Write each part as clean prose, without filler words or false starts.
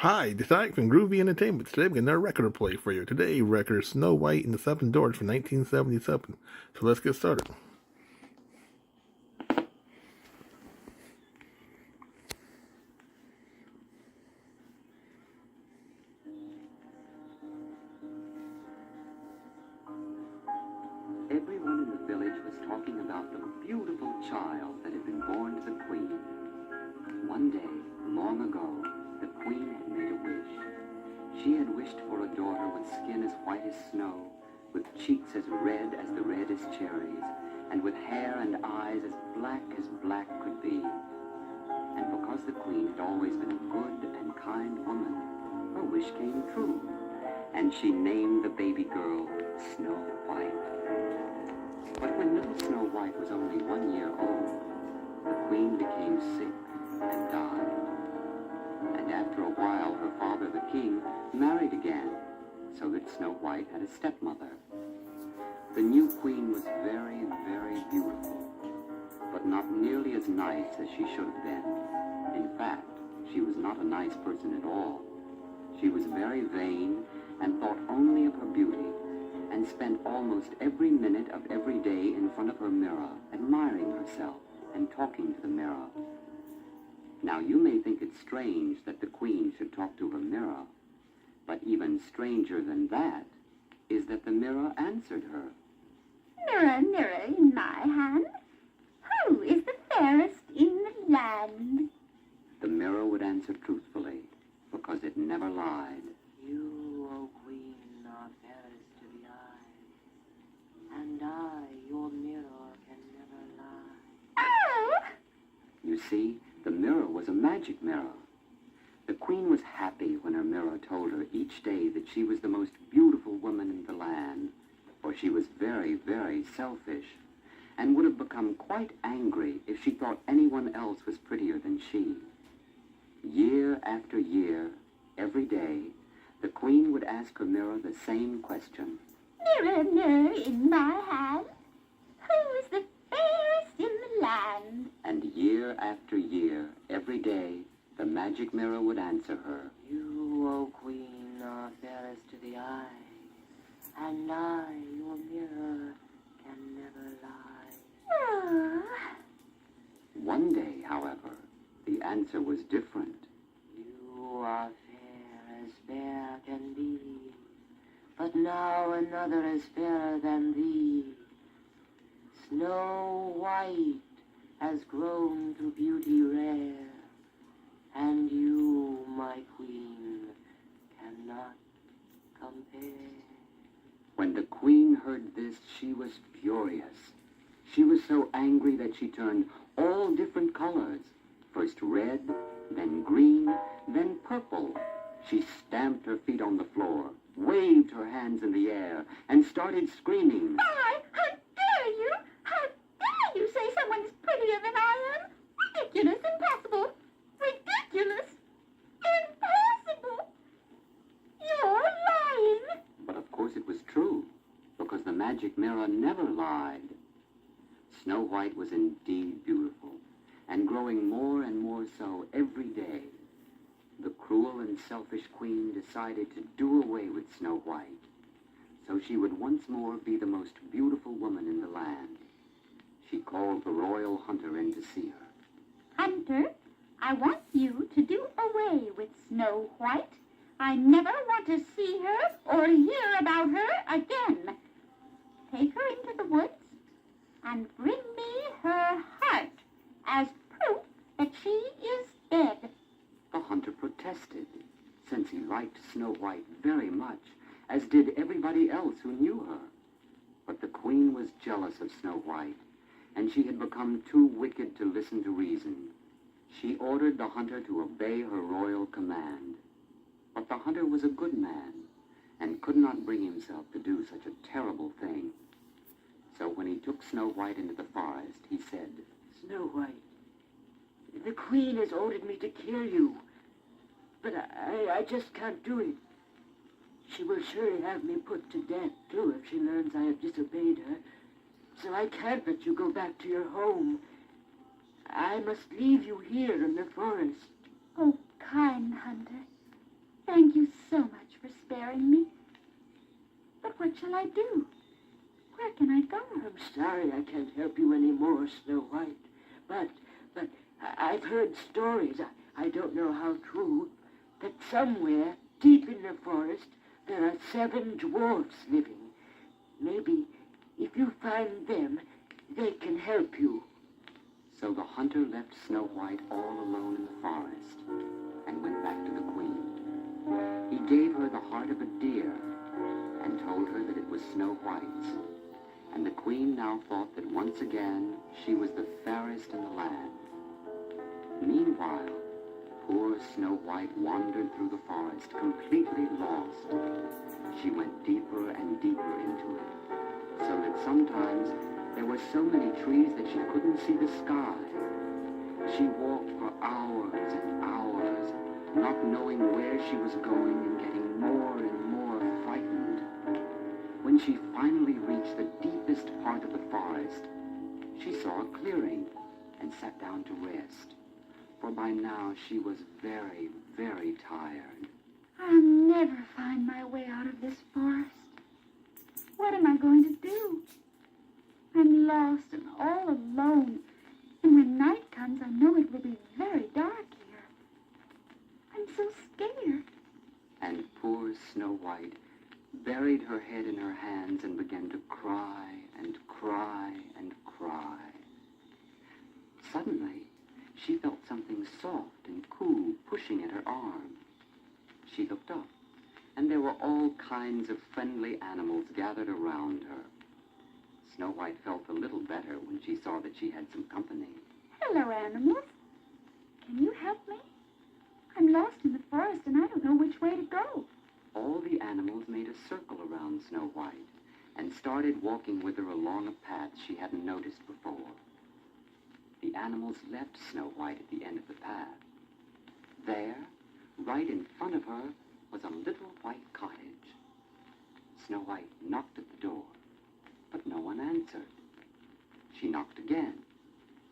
Hi, this is Ike from Groovy Entertainment. Today we're getting a record play for you. Today, record Snow White and the Seven Dwarfs from 1977. So let's get started. Everyone in the village was talking about the beautiful child that had been born to the queen. One day, long ago, the queen had made a wish. She had wished for a daughter with skin as white as snow, with cheeks as the reddest cherries, and with hair and eyes as black could be. And because the queen had always been a good and kind woman, her wish came true, and she named the baby girl Snow White. But when little Snow White was only 1 year old, the queen became sick and died. And after a while, her father, the king, married again, so that Snow White had a stepmother. The new queen was very, very beautiful, but not nearly as nice as she should have been. In fact, she was not a nice person at all. She was very vain and thought only of her beauty, and spent almost every minute of every day in front of her mirror, admiring herself and talking to the mirror. Now, you may think it strange that the queen should talk to her mirror, but even stranger than that is that the mirror answered her. Mirror, mirror in my hand, who is the fairest in the land? The mirror would answer truthfully, because it never lied. You, O queen, are fairest to the eye, and I, your mirror, can never lie. Oh! You see, the mirror was a magic mirror. The queen was happy when her mirror told her each day that she was the most beautiful woman in the land, for she was very, very selfish, and would have become quite angry if she thought anyone else was prettier than she. Year after year, every day, the queen would ask her mirror the same question. Mirror, mirror in my hand, who is the fairest in the land? And year after year, every day, the magic mirror would answer her. You, O queen, are fairest to the eye, and I, your mirror, can never lie. Oh, One day, however, the answer was different. You are fair as fair can be, but now another is fairer than thee. Snow White has grown to beauty rare, and you, my queen, cannot compare. When the queen heard this, she was furious. She was so angry that she turned all different colors. First red, then green, then purple. She stamped her feet on the floor, waved her hands in the air, and started screaming. how dare you? How dare you say someone's prettier than I am? Ridiculous, impossible, ridiculous, impossible. You're lying. But of course it was true, because the magic mirror never lied. Snow White was indeed beautiful, and growing more and more so every day. The cruel and selfish queen decided to do away with Snow White, so she would once more be the most beautiful woman in the land. She called the royal hunter in to see her. Hunter, I want you to do away with Snow White. I never want to see her or hear about her again. Take her into the woods and bring me her heart as proof that she is dead. The hunter protested, since he liked Snow White very much, as did everybody else who knew her. But the queen was jealous of Snow White, and she had become too wicked to listen to reason. She ordered the hunter to obey her royal command. But the hunter was a good man, and could not bring himself to do such a terrible thing. So when he took Snow White into the forest, he said, Snow White, the queen has ordered me to kill you, but I just can't do it. She will surely have me put to death, too, if she learns I have disobeyed her. So I can't let you go back to your home. I must leave you here in the forest. Oh, kind hunter, scaring me. But what shall I do? Where can I go? I'm sorry I can't help you anymore, Snow White. But I've heard stories, I don't know how true, that somewhere deep in the forest there are 7 dwarfs living. Maybe if you find them, they can help you. So the hunter left Snow White all alone in the forest and went back to the queen. He gave her the heart of a deer and told her that it was Snow White's. And the queen now thought that once again she was the fairest in the land. Meanwhile, poor Snow White wandered through the forest, completely lost. She went deeper and deeper into it, so that sometimes there were so many trees that she couldn't see the sky. She walked for hours and hours, not knowing where she was going and getting more and more frightened. When she finally reached the deepest part of the forest, she saw a clearing and sat down to rest. For by now she was very, very tired. I'll never find my way out of this forest. What am I going to do? I'm lost and all alone. And when night comes, I know it will be very dark here. I'm so scared. And poor Snow White buried her head in her hands and began to cry and cry and cry. Suddenly, she felt something soft and cool pushing at her arm. She looked up, and there were all kinds of friendly animals gathered around her. Snow White felt a little better when she saw that she had some company. Hello, animals. Can you help me? I'm lost in the forest and I don't know which way to go. All the animals made a circle around Snow White and started walking with her along a path she hadn't noticed before. The animals left Snow White at the end of the path. There, right in front of her, was a little white cottage. Snow White knocked at the door, but no one answered. She knocked again,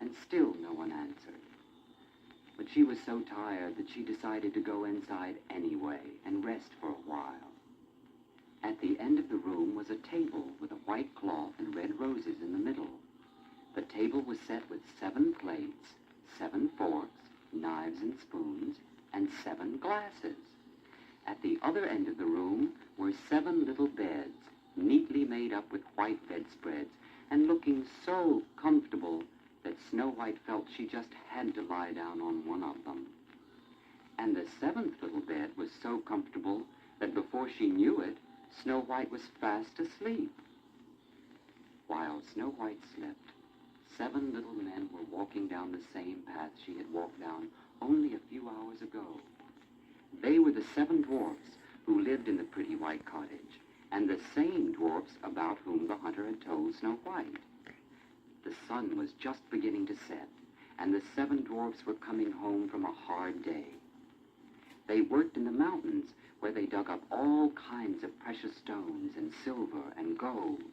and still no one answered. But she was so tired that she decided to go inside anyway and rest for a while. At the end of the room was a table with a white cloth and red roses in the middle. The table was set with 7 plates, 7 forks, knives and spoons, and 7 glasses. At the other end of the room were 7 little beds, neatly made up with white bedspreads, and looking so comfortable that Snow White felt she just had to lie down on one of them. And the 7th little bed was so comfortable that before she knew it, Snow White was fast asleep. While Snow White slept, 7 little men were walking down the same path she had walked down only a few hours ago. They were the 7 dwarfs who lived in the pretty white cottage, and the same dwarfs about whom the hunter had told Snow White. The sun was just beginning to set, and the 7 dwarfs were coming home from a hard day. They worked in the mountains, where they dug up all kinds of precious stones and silver and gold.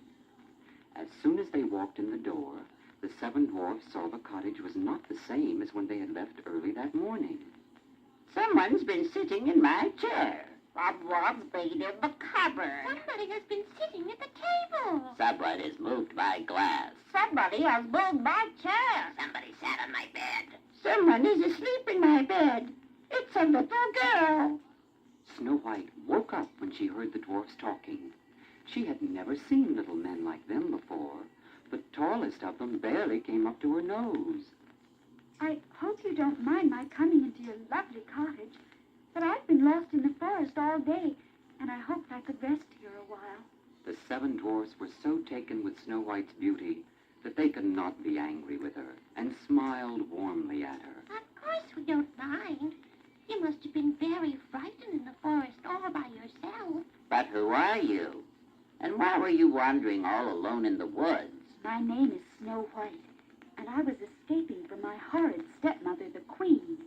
As soon as they walked in the door, the 7 dwarfs saw the cottage was not the same as when they had left early that morning. Someone's been sitting in my chair. Someone's been in the cupboard. Somebody has been sitting at the table. Someone has moved my glass. Somebody has moved my chair. Somebody sat on my bed. Someone is asleep in my bed. It's a little girl. Snow White woke up when she heard the dwarfs talking. She had never seen little men like them before. The tallest of them barely came up to her nose. I hope you don't mind my coming into your lovely cottage, but I've been lost in the forest all day, and I hoped I could rest here a while. The 7 dwarfs were so taken with Snow White's beauty that they could not be angry with her, and smiled warmly at her. Of course we don't mind. You must have been very frightened in the forest all by yourself. But who are you? And why were you wandering all alone in the woods? My name is Snow White, and I was escaping from my horrid stepmother, the Queen.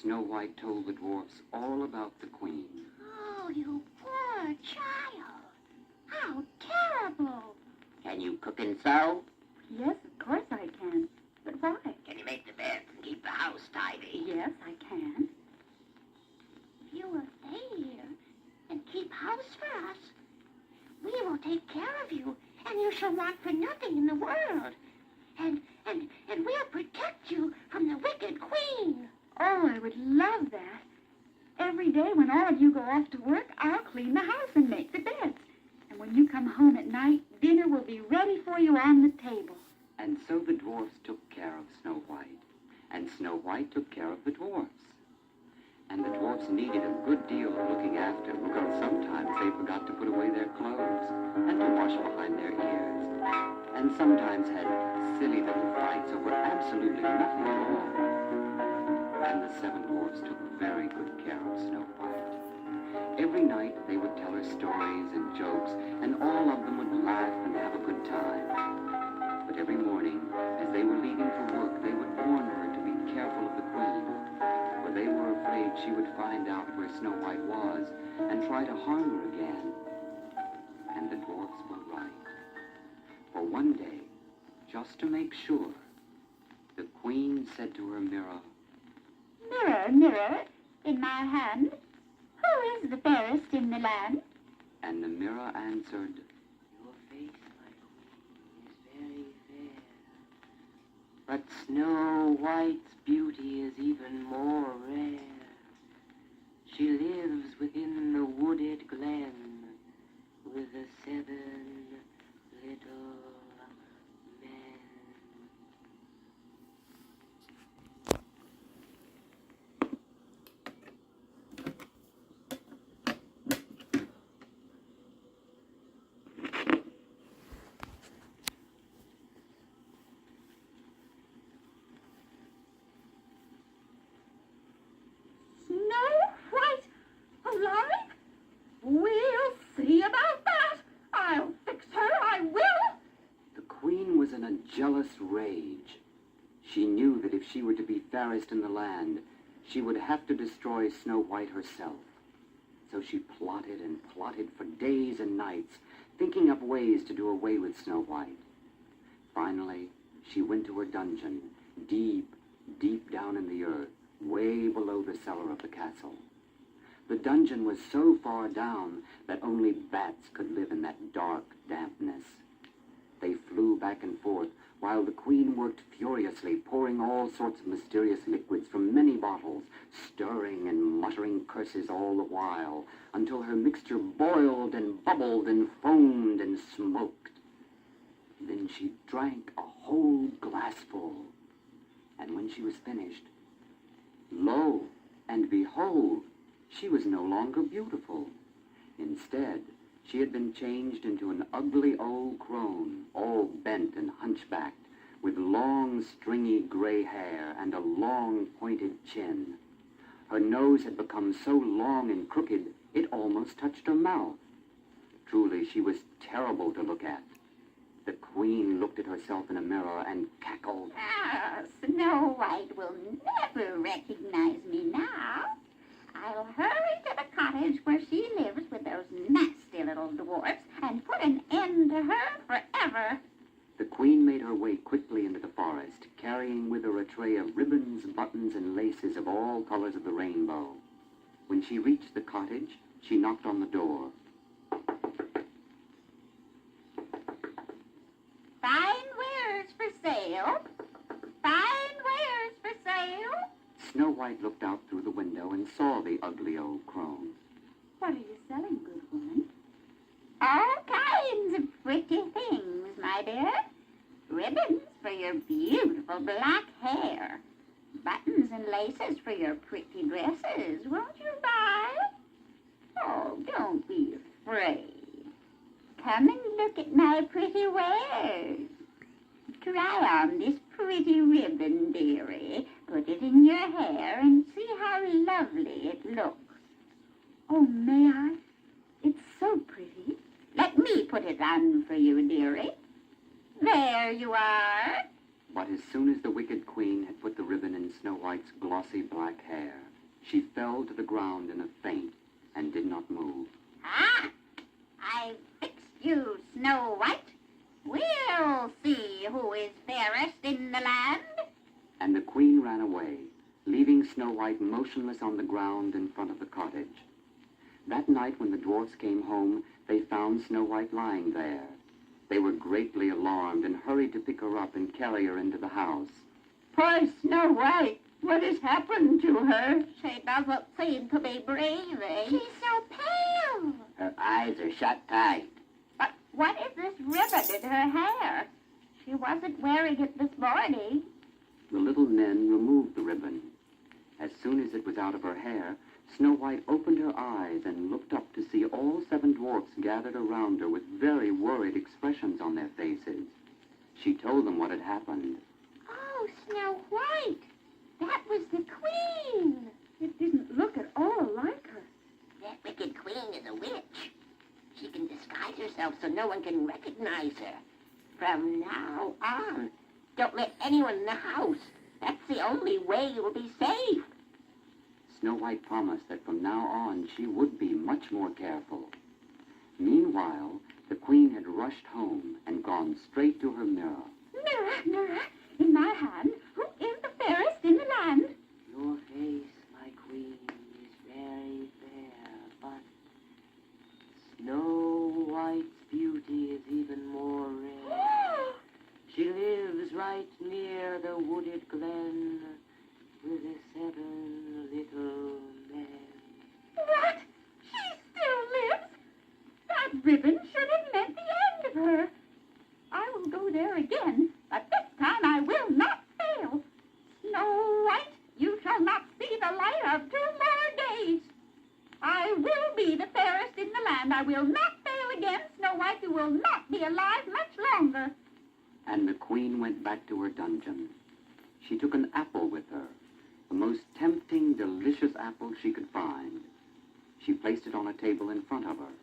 Snow White told the dwarfs all about the queen. Oh, you poor child. How terrible. Can you cook and sew? Yes, of course I can. But why? Can you make the beds and keep the house tidy? Yes, I can. If you will stay here and keep love you, and you shall want for nothing in the world. And we'll protect you from the wicked queen. Oh, I would love that. Every day when all of you go off to work, I'll clean the house and make the beds. And when you come home at night, dinner will be ready for you on the table. And so the dwarfs took care of Snow White, and Snow White took care of the dwarfs. And the dwarfs needed a good deal of looking after, because sometimes they forgot to put away their clothes and to wash behind their ears, and sometimes had silly little fights over absolutely nothing at all. And the seven dwarfs took very good care of Snow White. Every night they would tell her stories and jokes, and all of them would laugh and have a good time. But every morning, as they were leaving for work, they would warn her to be careful of the queen, for they were afraid she would find out where Snow White was and try to harm her again. And the dwarfs were right. For one day, just to make sure, the queen said to her mirror, Mirror, mirror, in my hand, who is the fairest in the land? and the mirror answered, Your face, my queen, is very fair. But Snow White's beauty is even more rare. She lives within the wooded glen with the 7 little men. Snow White alive? We'll see about that. I'll fix her, I will. The queen was in a jealous rage. She knew that if she were to be fairest in the land, she would have to destroy Snow White herself. So she plotted and plotted for days and nights, thinking up ways to do away with Snow White. Finally, she went to her dungeon, deep, deep down in the earth, way below the cellar of the castle. The dungeon was so far down that only bats could live in that dark dampness. They flew back and forth while the queen worked furiously, pouring all sorts of mysterious liquids from many bottles, stirring and muttering curses all the while, until her mixture boiled and bubbled and foamed and smoked. Then she drank a whole glassful, and when she was finished, lo and behold, she was no longer beautiful. Instead, she had been changed into an ugly old crone, all bent and hunchbacked, with long, stringy gray hair and a long, pointed chin. Her nose had become so long and crooked, it almost touched her mouth. Truly, she was terrible to look at. The queen looked at herself in a mirror and cackled. Ah, Snow White will never recognize me now. I'll hurry to the cottage where she lives with those nasty little dwarfs and put an end to her forever. The queen made her way quickly into the forest, carrying with her a tray of ribbons, buttons, and laces of all colors of the rainbow. When she reached the cottage, she knocked on the door. Fine wares for sale. Fine wares for sale. Snow White looked out through the window and saw the ugly old crone. What are you selling, good woman? All kinds of pretty things, my dear. Ribbons for your beautiful black hair. Buttons and laces for your pretty dresses. Won't you buy? Oh, don't be afraid. Come and look at my pretty wares. Try on this pretty ribbon, dearie. Put it in your hair and see how lovely it looks. Oh, may I? It's so pretty. Let me put it on for you, dearie. There you are. But as soon as the wicked queen had put the ribbon in Snow White's glossy black hair, she fell to the ground in a faint and did not move. Ah! I fixed you, Snow White. We'll see who is fairest in the land. And the queen ran away, leaving Snow White motionless on the ground in front of the cottage. That night when the dwarfs came home, they found Snow White lying there, They were greatly alarmed and hurried to pick her up and carry her into the house. Poor Snow White, what has happened to her? She doesn't seem to be breathing. She's so pale. Her eyes are shut tight. But what is this ribbon in her hair? She wasn't wearing it this morning. The little men removed the ribbon. As soon as it was out of her hair, Snow White opened her eyes and looked up to see all 7 dwarfs gathered around her with very worried expressions on their faces. She told them what had happened. Oh, Snow White! That was the queen! It didn't look at all like her. That wicked queen is a witch. She can disguise herself so no one can recognize her. From now on, don't let anyone in the house. That's the only way you'll be safe. Snow White promised that from now on she would be much more careful. Meanwhile, the queen had rushed home and gone straight to her mirror. Mirror, mirror, in my hand, who is the fairest in the land? Your face, my queen, is very fair, but Snow White's beauty is even more rare. She lives right near the wooded glen with the 7 little men. What? She still lives? That ribbon should have meant the end of her. I will go there again, but this time I will not fail. Snow White, you shall not see the light of 2 more days. I will be the fairest in the land. I will not fail again. Snow White, you will not be alive much longer. And the queen went back to her dungeon. She took an apple with her, the most tempting, delicious apple she could find. She placed it on a table in front of her,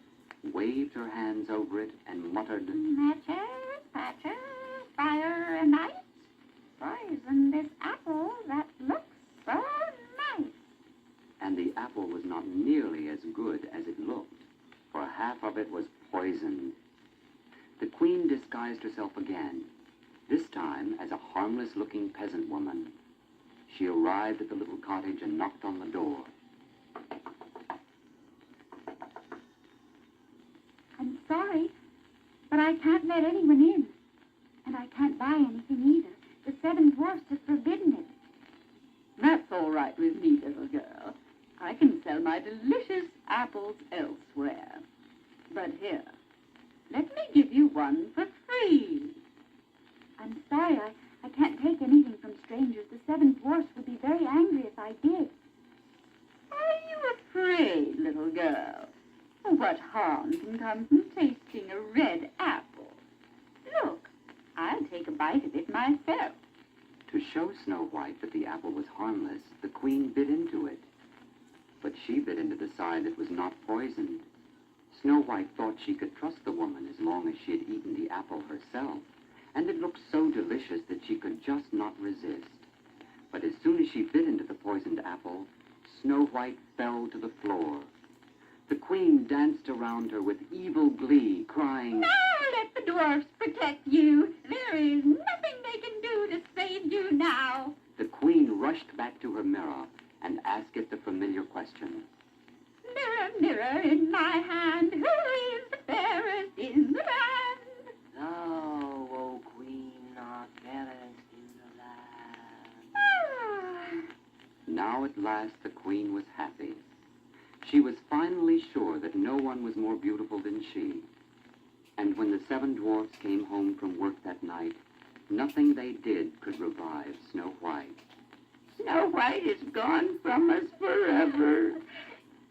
waved her hands over it, and muttered, Matches, patches, fire and ice. Poison this apple that looks so nice. and the apple was not nearly as good as it looked, for half of it was poisoned. The queen disguised herself again, this time as a harmless-looking peasant woman. She arrived at the little cottage and knocked on the door. I'm sorry, but I can't let anyone in. And I can't buy anything either. The 7 dwarfs have forbidden it. That's all right with me, little girl. I can sell my delicious apples elsewhere. But here, let me give you one for free. I'm sorry, I can't take anything from strangers. The 7 dwarfs would be very angry if I did. Are you afraid, little girl? What harm can come from tasting a red apple? Look, I'll take a bite of it myself. To show Snow White that the apple was harmless, the queen bit into it. But she bit into the side that was not poisoned. Snow White thought she could trust the woman as long as she had eaten the apple herself, and it looked so delicious that she could just not resist. But as soon as she bit into the poisoned apple, Snow White fell to the floor. The queen danced around her with evil glee, crying, Now let the dwarfs protect you. There is nothing they can do to save you now. The queen rushed back to her mirror and asked it the familiar question. Mirror, mirror in my hand, who is the fairest in the land? Thou, O queen, art fairest in the land. Ah. Now at last the queen was happy. She was finally sure that no one was more beautiful than she. And when the 7 dwarfs came home from work that night, nothing they did could revive Snow White. Snow White is gone from us forever.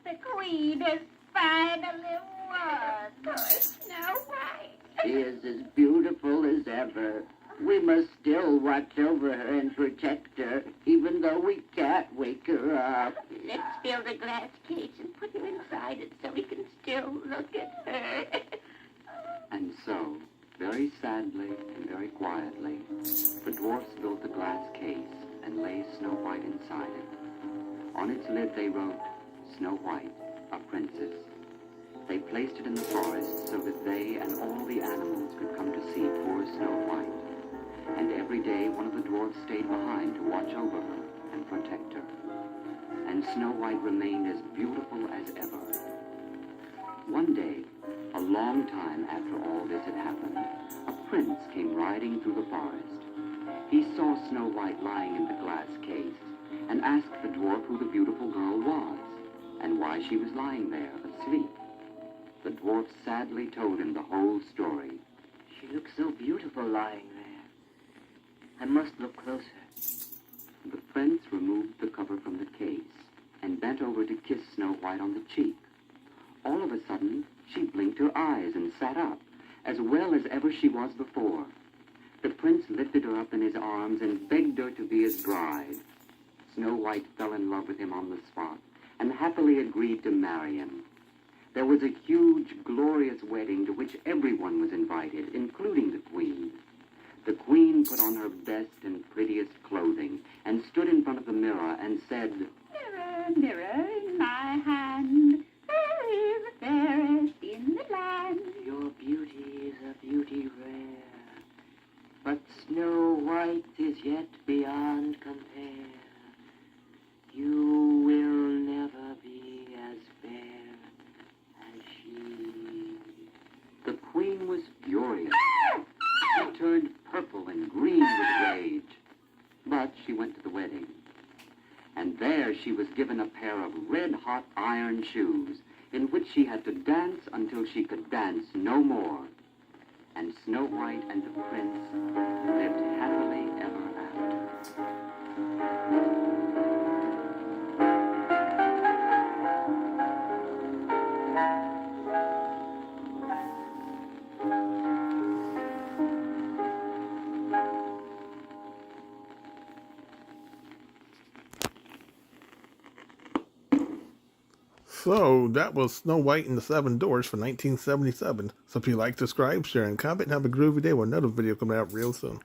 The queen is finally won. Poor Snow White. She is as beautiful as ever. We must still watch over her and protect her, even though we can't wake her up. Let's build a glass case and put her inside it so we can still look at her. And so, very sadly and very quietly, the dwarfs built a glass case and lay Snow White inside it. On its lid they wrote, Snow White, a princess. They placed it in the forest so that they and all the animals could come to see poor Snow White. And every day one of the dwarfs stayed behind to watch over her and protect her. And Snow White remained as beautiful as ever. One day, a long time after all this had happened, a prince came riding through the forest. He saw Snow White lying in the glass case and asked the dwarf who the beautiful girl was and why she was lying there asleep. The dwarf sadly told him the whole story. She looks so beautiful lying there. I must look closer. The prince removed the cover from the case and bent over to kiss Snow White on the cheek. All of a sudden, she blinked her eyes and sat up, as well as ever she was before. The prince lifted her up in his arms and begged her to be his bride. Snow White fell in love with him on the spot and happily agreed to marry him. There was a huge, glorious wedding to which everyone was invited, including the queen. The queen put on her best and prettiest clothing and stood in front of the mirror and said, Mirror, mirror in my hand, who is the fairest in the land? Your beauty is a beauty rare, but Snow White is yet beyond compare. You will never be as fair as she. The queen was furious. She turned purple and green with rage. But she went to the wedding. And there she was given a pair of red-hot iron shoes in which she had to dance until she could dance no more. And Snow White and the prince lived happily ever after. So that was Snow White and the Seven Dwarfs for 1977. So if you like, subscribe, share, and comment, and have a groovy day with another video coming out real soon.